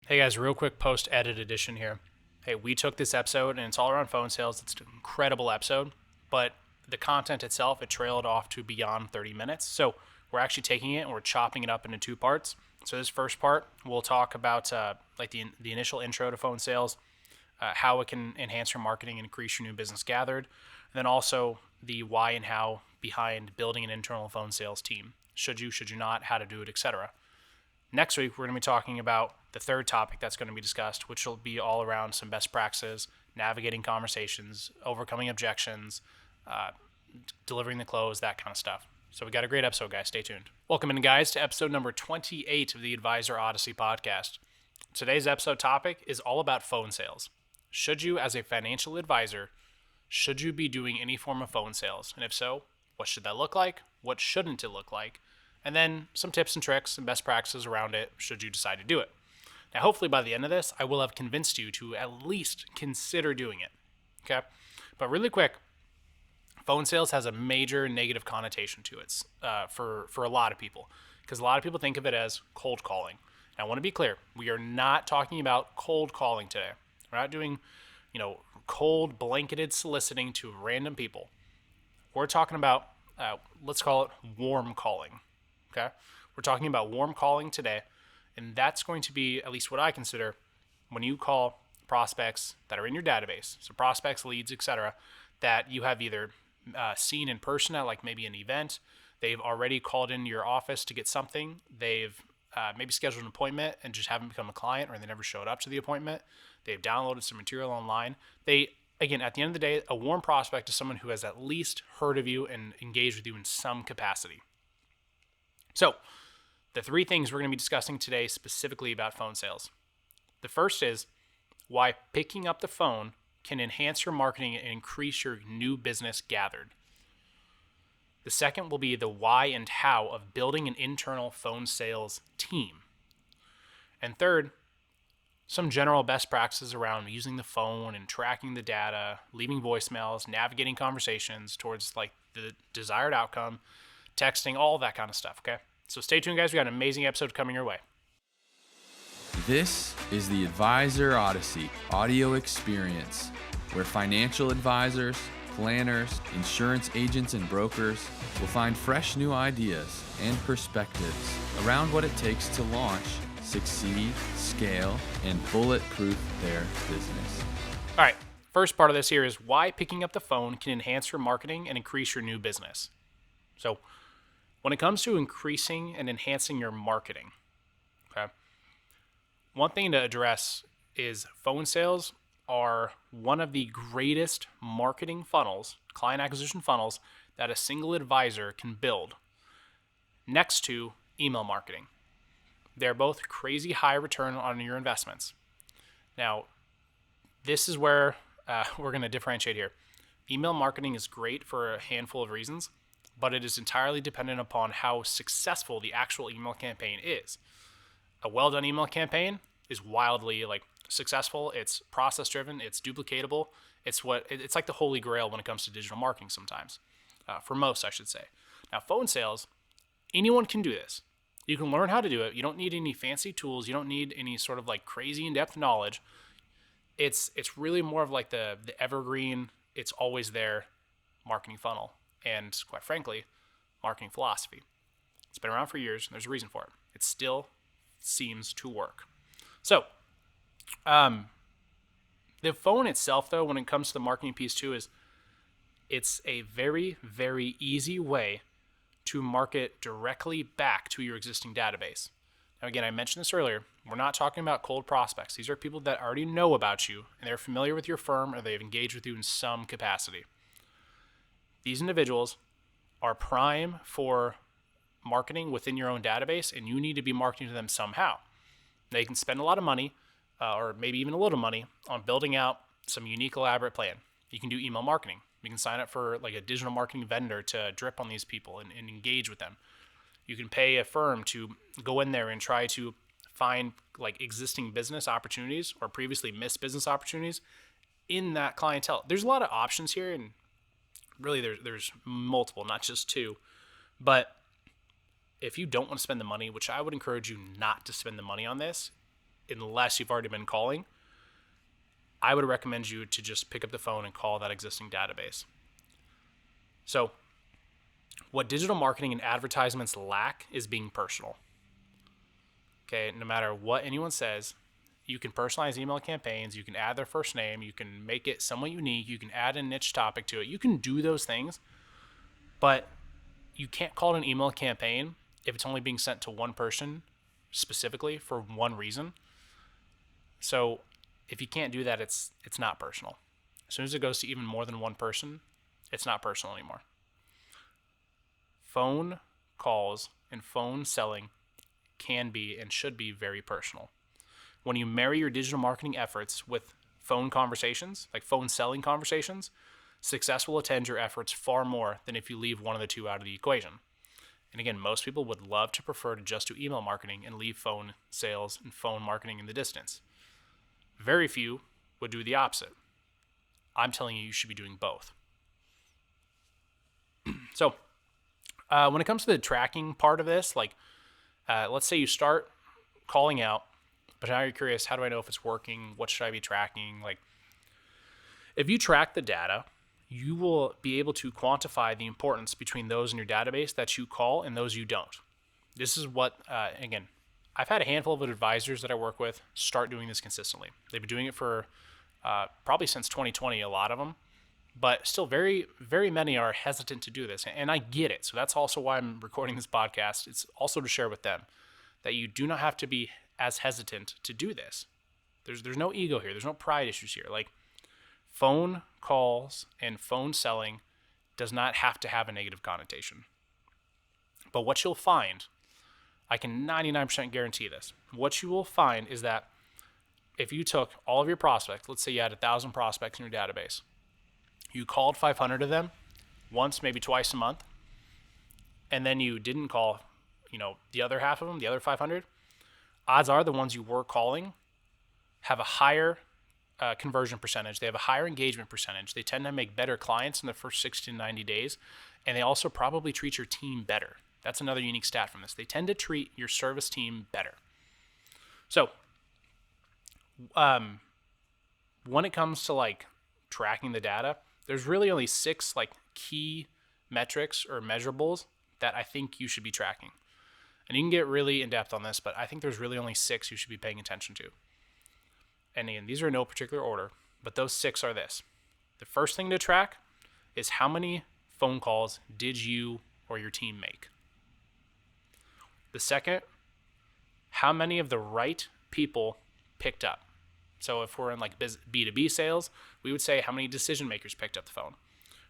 Hey guys, real quick post edit edition here. Hey, we took this episode and it's all around phone sales. It's an incredible episode, but the content itself, it trailed off to beyond 30 minutes. So we're actually taking it and we're chopping it up into two parts. So this first part, we'll talk about like the initial intro to phone sales, how it can enhance your marketing and increase your new business gathered, and then also the why and how behind building an internal phone sales team. Should you not, how to do it, etc. Next week, we're going to be talking about the third topic that's going to be discussed, which will be all around some best practices, navigating conversations, overcoming objections, uh, delivering the close, that kind of stuff. So we got a great episode, guys. Stay tuned. Welcome in, guys, to episode number 28 of the Advisor Odyssey podcast. Today's episode topic is all about phone sales. Should you, as a financial advisor, should you be doing any form of phone sales? And if so, what should that look like? What shouldn't it look like? And then some tips and tricks and best practices around it should you decide to do it. Now, hopefully by the end of this, I will have convinced you to at least consider doing it. Okay? But really quick, phone sales has a major negative connotation to it for a lot of people, because a lot of people think of it as cold calling. Now, I want to be clear. We are not talking about cold calling today. We're not doing, cold blanketed soliciting to random people. We're talking about, let's call it warm calling. Okay, we're talking about warm calling today, and that's going to be at least what I consider when you call prospects that are in your database, so prospects, leads, etc., that you have either seen in person at like maybe an event, they've already called into your office to get something, they've maybe scheduled an appointment and just haven't become a client, or they never showed up to the appointment, they've downloaded some material online. Again, at the end of the day, a warm prospect is someone who has at least heard of you and engaged with you in some capacity. So, the three things we're going to be discussing today specifically about phone sales. The first is why picking up the phone can enhance your marketing and increase your new business gathered. The second will be the why and how of building an internal phone sales team. And third, some general best practices around using the phone and tracking the data, leaving voicemails, navigating conversations towards like the desired outcome, texting, all that kind of stuff, okay? So stay tuned, guys. We got an amazing episode coming your way. This is the Advisor Odyssey audio experience, where financial advisors, planners, insurance agents, and brokers will find fresh new ideas and perspectives around what it takes to launch, succeed, scale, and bulletproof their business. All right. First part of this here is why picking up the phone can enhance your marketing and increase your new business. So, when it comes to increasing and enhancing your marketing, okay, one thing to address is phone sales are one of the greatest marketing funnels, client acquisition funnels, that a single advisor can build next to email marketing. They're both crazy high return on your investments. Now, this is where we're going to differentiate here. Email marketing is great for a handful of reasons, but it is entirely dependent upon how successful the actual email campaign is. A well-done email campaign is wildly successful. It's process-driven. It's duplicatable. It's like the holy grail when it comes to digital marketing sometimes. For most, I should say. Now, phone sales, anyone can do this. You can learn how to do it. You don't need any fancy tools. You don't need any sort of crazy in-depth knowledge. It's really more of like the evergreen, it's always there marketing funnel. And quite frankly, marketing philosophy. It's been around for years, and there's a reason for it. It still seems to work. So, the phone itself, though, when it comes to the marketing piece too, it's a very, very easy way to market directly back to your existing database. Now, again, I mentioned this earlier. We're not talking about cold prospects. These are people that already know about you, and they're familiar with your firm, or they've engaged with you in some capacity. These individuals are prime for marketing within your own database, and you need to be marketing to them somehow. They can spend a lot of money, or maybe even a little money, on building out some unique, elaborate plan. You can do email marketing. You can sign up for a digital marketing vendor to drip on these people and engage with them. You can pay a firm to go in there and try to find existing business opportunities or previously missed business opportunities in that clientele. There's a lot of options here, and really there's multiple, not just two. But if you don't want to spend the money, which I would encourage you not to spend the money on this, unless you've already been calling, I would recommend you to just pick up the phone and call that existing database. So what digital marketing and advertisements lack is being personal. Okay, no matter what anyone says, you can personalize email campaigns, you can add their first name, you can make it somewhat unique, you can add a niche topic to it. You can do those things, but you can't call it an email campaign if it's only being sent to one person specifically for one reason. So if you can't do that, it's not personal. As soon as it goes to even more than one person, it's not personal anymore. Phone calls and phone selling can be and should be very personal. When you marry your digital marketing efforts with phone conversations, like phone selling conversations, success will attend your efforts far more than if you leave one of the two out of the equation. And again, most people would love to prefer to just do email marketing and leave phone sales and phone marketing in the distance. Very few would do the opposite. I'm telling you, you should be doing both. So when it comes to the tracking part of this, like let's say you start calling out, but now you're curious, how do I know if it's working? What should I be tracking? Like, if you track the data, you will be able to quantify the importance between those in your database that you call and those you don't. This is what, again, I've had a handful of advisors that I work with start doing this consistently. They've been doing it for probably since 2020, a lot of them, but still very, very many are hesitant to do this. And I get it. So that's also why I'm recording this podcast. It's also to share with them that you do not have to be as hesitant to do this. There's no ego here. There's no pride issues here. Like, phone calls and phone selling does not have to have a negative connotation. But what you'll find, I can 99% guarantee this. What you will find is that if you took all of your prospects, let's say you had 1,000 prospects in your database, you called 500 of them once, maybe twice a month, and then you didn't call, the other half of them, the other 500, odds are the ones you were calling have a higher conversion percentage. They have a higher engagement percentage. They tend to make better clients in the first 60 to 90 days, and they also probably treat your team better. That's another unique stat from this. They tend to treat your service team better. So, when it comes to tracking the data, there's really only 6 key metrics or measurables that I think you should be tracking. And you can get really in depth on this, but I think there's really only 6 you should be paying attention to. And again, these are in no particular order, but those 6 are this. The first thing to track is how many phone calls did you or your team make? The second, how many of the right people picked up? So if we're in B2B sales, we would say how many decision makers picked up the phone.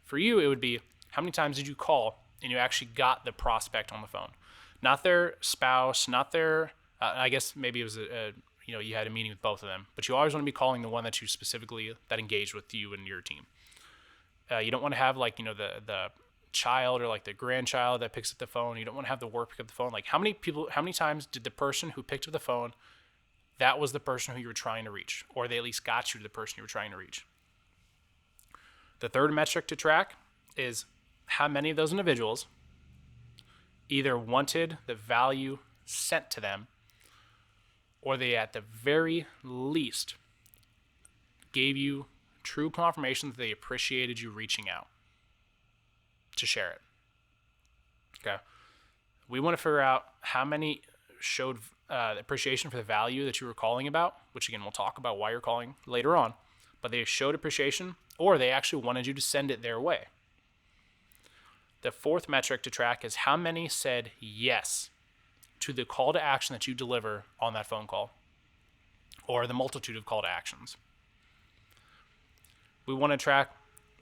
For you, it would be how many times did you call and you actually got the prospect on the phone? Not their spouse, not their, I guess maybe it was you had a meeting with both of them, but you always want to be calling the one that you specifically, that engaged with you and your team. You don't want to have the child or the grandchild that picks up the phone. You don't want to have the work pick up the phone. How many times did the person who picked up the phone, that was the person who you were trying to reach, or they at least got you to the person you were trying to reach? The third metric to track is how many of those individuals either wanted the value sent to them, or they at the very least gave you true confirmation that they appreciated you reaching out to share it. Okay. We want to figure out how many showed appreciation for the value that you were calling about, which again, we'll talk about why you're calling later on, but they showed appreciation or they actually wanted you to send it their way. The fourth metric to track is how many said yes to the call to action that you deliver on that phone call, or the multitude of call to actions. We want to track,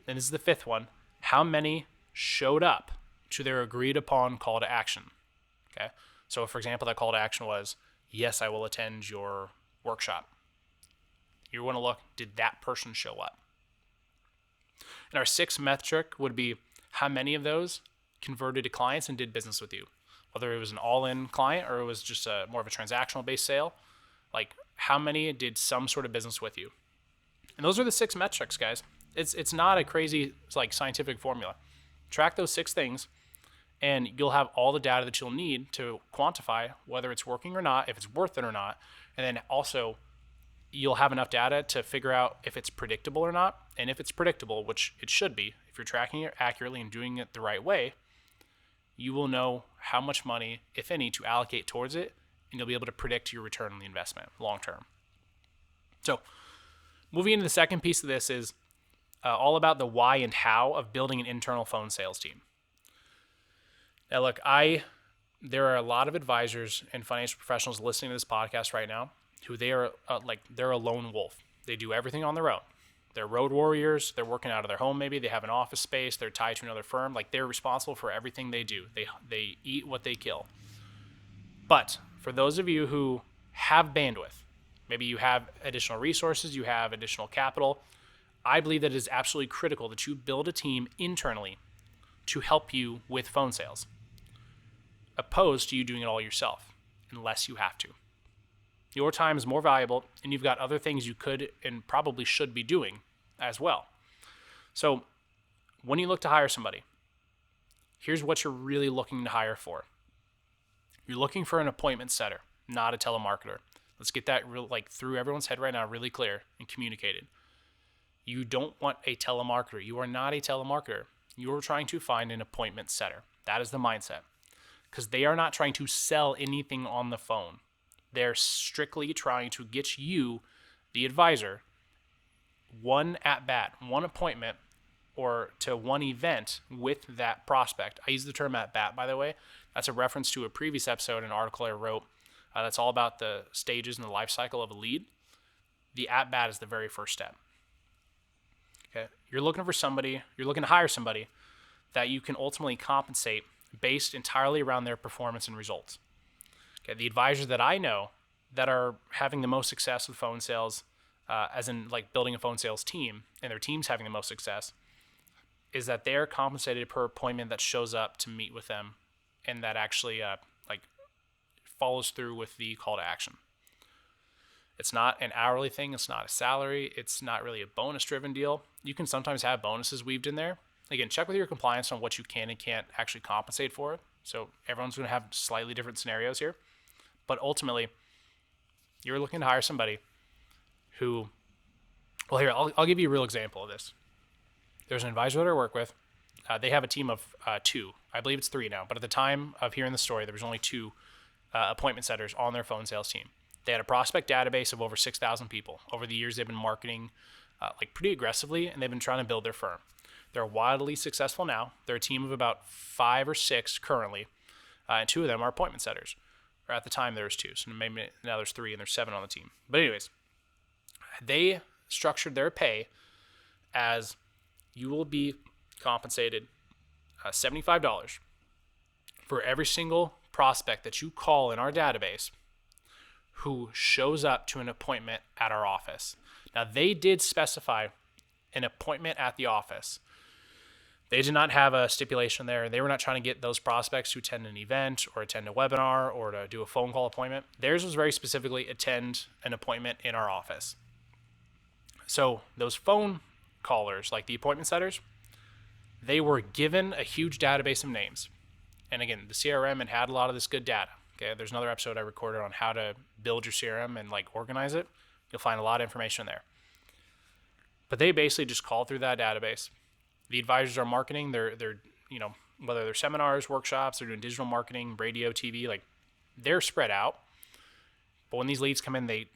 and this is the fifth one, how many showed up to their agreed upon call to action. Okay. So for example, that call to action was, yes, I will attend your workshop. You want to look, did that person show up? And our sixth metric would be how many of those converted to clients and did business with you. Whether it was an all-in client or it was just more of a transactional-based sale, how many did some sort of business with you? And those are the 6 metrics, guys. It's not a crazy scientific formula. Track those 6 things, and you'll have all the data that you'll need to quantify whether it's working or not, if it's worth it or not. And then also you'll have enough data to figure out if it's predictable or not. And if it's predictable, which it should be, if you're tracking it accurately and doing it the right way, you will know how much money, if any, to allocate towards it, and you'll be able to predict your return on the investment long term. So moving into the second piece of this is all about the why and how of building an internal phone sales team. Now, look, there are a lot of advisors and financial professionals listening to this podcast right now who they're a lone wolf. They do everything on their own. They're road warriors. They're working out of their home. Maybe they have an office space. They're tied to another firm. Like, they're responsible for everything they do. They eat what they kill. But for those of you who have bandwidth, maybe you have additional resources, you have additional capital, I believe that it is absolutely critical that you build a team internally to help you with phone sales, opposed to you doing it all yourself, unless you have to. Your time is more valuable, and you've got other things you could and probably should be doing as well. So when you look to hire somebody, here's what you're really looking to hire for. You're looking for an appointment setter, not a telemarketer. Let's get that through everyone's head right now, really clear and communicated. You don't want a telemarketer. You are not a telemarketer. You are trying to find an appointment setter. That is the mindset. Because they are not trying to sell anything on the phone. They're strictly trying to get you, the advisor, one at-bat, one appointment, or to one event with that prospect. I use the term at-bat, by the way. That's a reference to a previous episode, an article I wrote that's all about the stages and the life cycle of a lead. The at-bat is the very first step. Okay, you're looking to hire somebody that you can ultimately compensate based entirely around their performance and results. Okay, the advisors that I know that are having the most success with phone sales, as in like building a phone sales team, and their team's having the most success, is that they're compensated per appointment that shows up to meet with them, and that actually follows through with the call to action. It's not an hourly thing. It's not a salary. It's not really a bonus-driven deal. You can sometimes have bonuses weaved in there. Again, check with your compliance on what you can and can't actually compensate for. So everyone's going to have slightly different scenarios here. But ultimately, you're looking to hire somebody who, well, here, I'll give you a real example of this. There's an advisor that I work with. They have a team of 2. I believe it's 3 now. But at the time of hearing the story, there was only 2 appointment setters on their phone sales team. They had a prospect database of over 6,000 people. Over the years, they've been marketing pretty aggressively, and they've been trying to build their firm. They're wildly successful now. They're a team of about 5 or 6 currently, and 2 of them are appointment setters. Or at the time, there was 2, so maybe now there's 3, and there's 7 on the team. But anyways, they structured their pay as you will be compensated $75 for every single prospect that you call in our database who shows up to an appointment at our office. Now, they did specify an appointment at the office. They did not have a stipulation there. They were not trying to get those prospects to attend an event or attend a webinar or to do a phone call appointment. Theirs was very specifically attend an appointment in our office. So those phone callers, like the appointment setters, they were given a huge database of names. And again, the CRM had a lot of this good data. Okay, there's another episode I recorded on how to build your CRM and organize it. You'll find a lot of information there. But they basically just call through that database. The advisors are marketing. They're whether they're seminars, workshops, they're doing digital marketing, radio, TV, they're spread out. But when these leads come in, they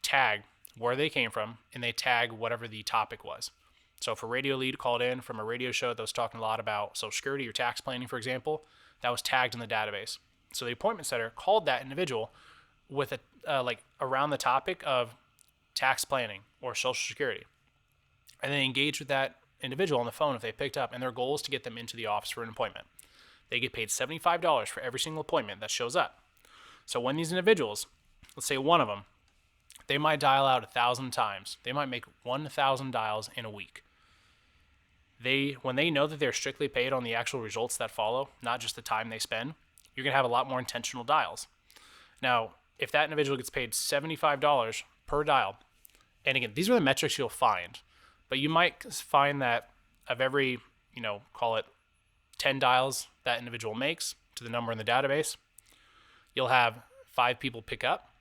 tag where they came from, and they tag whatever the topic was. So if a radio lead called in from a radio show that was talking a lot about Social Security or tax planning, for example, that was tagged in the database. So the appointment setter called that individual with around the topic of tax planning or Social Security. And they engaged with that individual on the phone if they picked up, and their goal is to get them into the office for an appointment. They get paid $75 for every single appointment that shows up. So when these individuals, let's say one of them, they might dial out 1,000 times. They might make 1,000 dials in a week. When they know that they're strictly paid on the actual results that follow, not just the time they spend, you're going to have a lot more intentional dials. Now, if that individual gets paid $75 per dial, and again, these are the metrics you'll find, but you might find that of every, call it 10 dials that individual makes to the number in the database. You'll have 5 people pick up.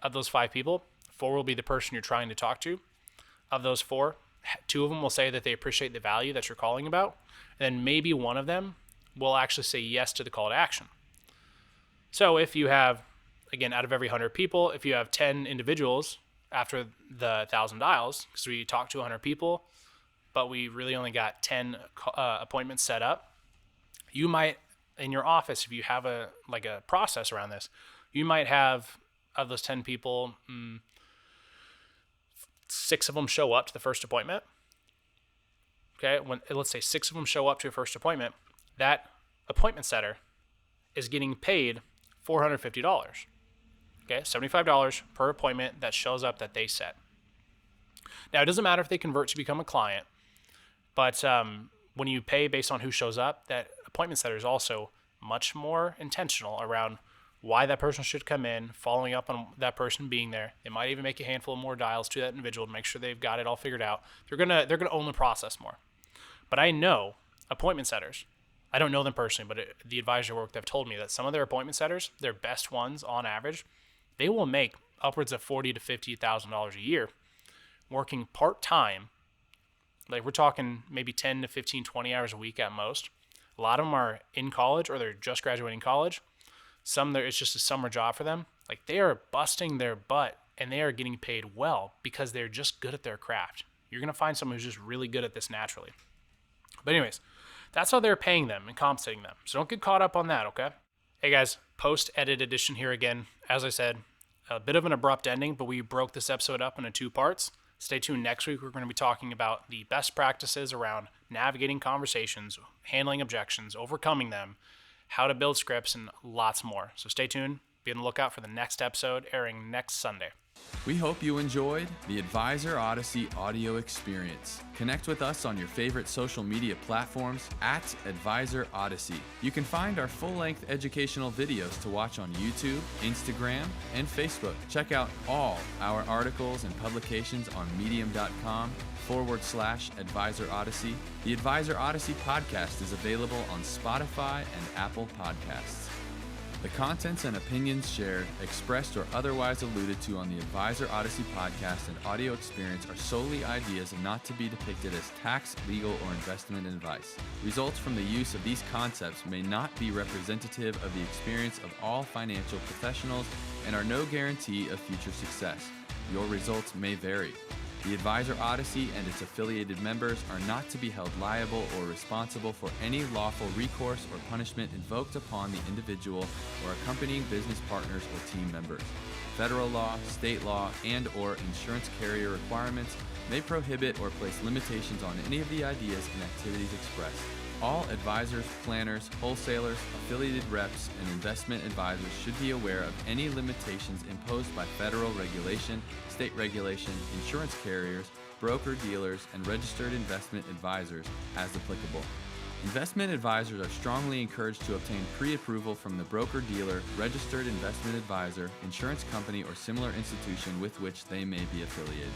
Of those 5 people, 4 will be the person you're trying to talk to. Of those 4, 2 of them will say that they appreciate the value that you're calling about. And then maybe one of them will actually say yes to the call to action. So if you have, again, out of every 100 people, if you have 10 individuals after the 1,000 dials, because we talked to 100 people, but we really only got 10 appointments set up, you might, in your office, if you have a process around this, you might have, of those 10 people, 6 of them show up to the first appointment. Okay, let's say 6 of them show up to a first appointment, that appointment setter is getting paid $450. Okay, $75 per appointment that shows up that they set. Now, it doesn't matter if they convert to become a client, but when you pay based on who shows up, that appointment setter is also much more intentional around why that person should come in, following up on that person being there. They might even make a handful of more dials to that individual to make sure they've got it all figured out. They're gonna own the process more. But I know appointment setters. I don't know them personally, but the advisor work, they've told me that some of their appointment setters, their best ones on average, they will make upwards of $40,000 to $50,000 a year working part-time. Like we're talking maybe 10 to 15, 20 hours a week at most. A lot of them are in college or they're just graduating college. Some it's just a summer job for them. Like they are busting their butt and they are getting paid well because they're just good at their craft. You're going to find someone who's just really good at this naturally. But anyways, that's how they're paying them and compensating them. So don't get caught up on that, okay? Hey guys, post-edit edition here again. As I said, a bit of an abrupt ending, but we broke this episode up into 2 parts. Stay tuned next week. We're going to be talking about the best practices around navigating conversations, handling objections, overcoming them, how to build scripts, and lots more. So stay tuned. Be on the lookout for the next episode airing next Sunday. We hope you enjoyed the Advisor Odyssey audio experience. Connect with us on your favorite social media platforms at Advisor Odyssey. You can find our full-length educational videos to watch on YouTube, Instagram, and Facebook. Check out all our articles and publications on medium.com/Advisor Odyssey. The Advisor Odyssey podcast is available on Spotify and Apple Podcasts. The contents and opinions shared, expressed, or otherwise alluded to on the Advisor Odyssey podcast and audio experience are solely ideas and not to be depicted as tax, legal, or investment advice. Results from the use of these concepts may not be representative of the experience of all financial professionals and are no guarantee of future success. Your results may vary. The Advisor Odyssey and its affiliated members are not to be held liable or responsible for any lawful recourse or punishment invoked upon the individual or accompanying business partners or team members. Federal law, state law, and/or insurance carrier requirements may prohibit or place limitations on any of the ideas and activities expressed. All advisors, planners, wholesalers, affiliated reps, and investment advisors should be aware of any limitations imposed by federal regulation, state regulation, insurance carriers, broker-dealers, and registered investment advisors as applicable. Investment advisors are strongly encouraged to obtain pre-approval from the broker-dealer, registered investment advisor, insurance company, or similar institution with which they may be affiliated.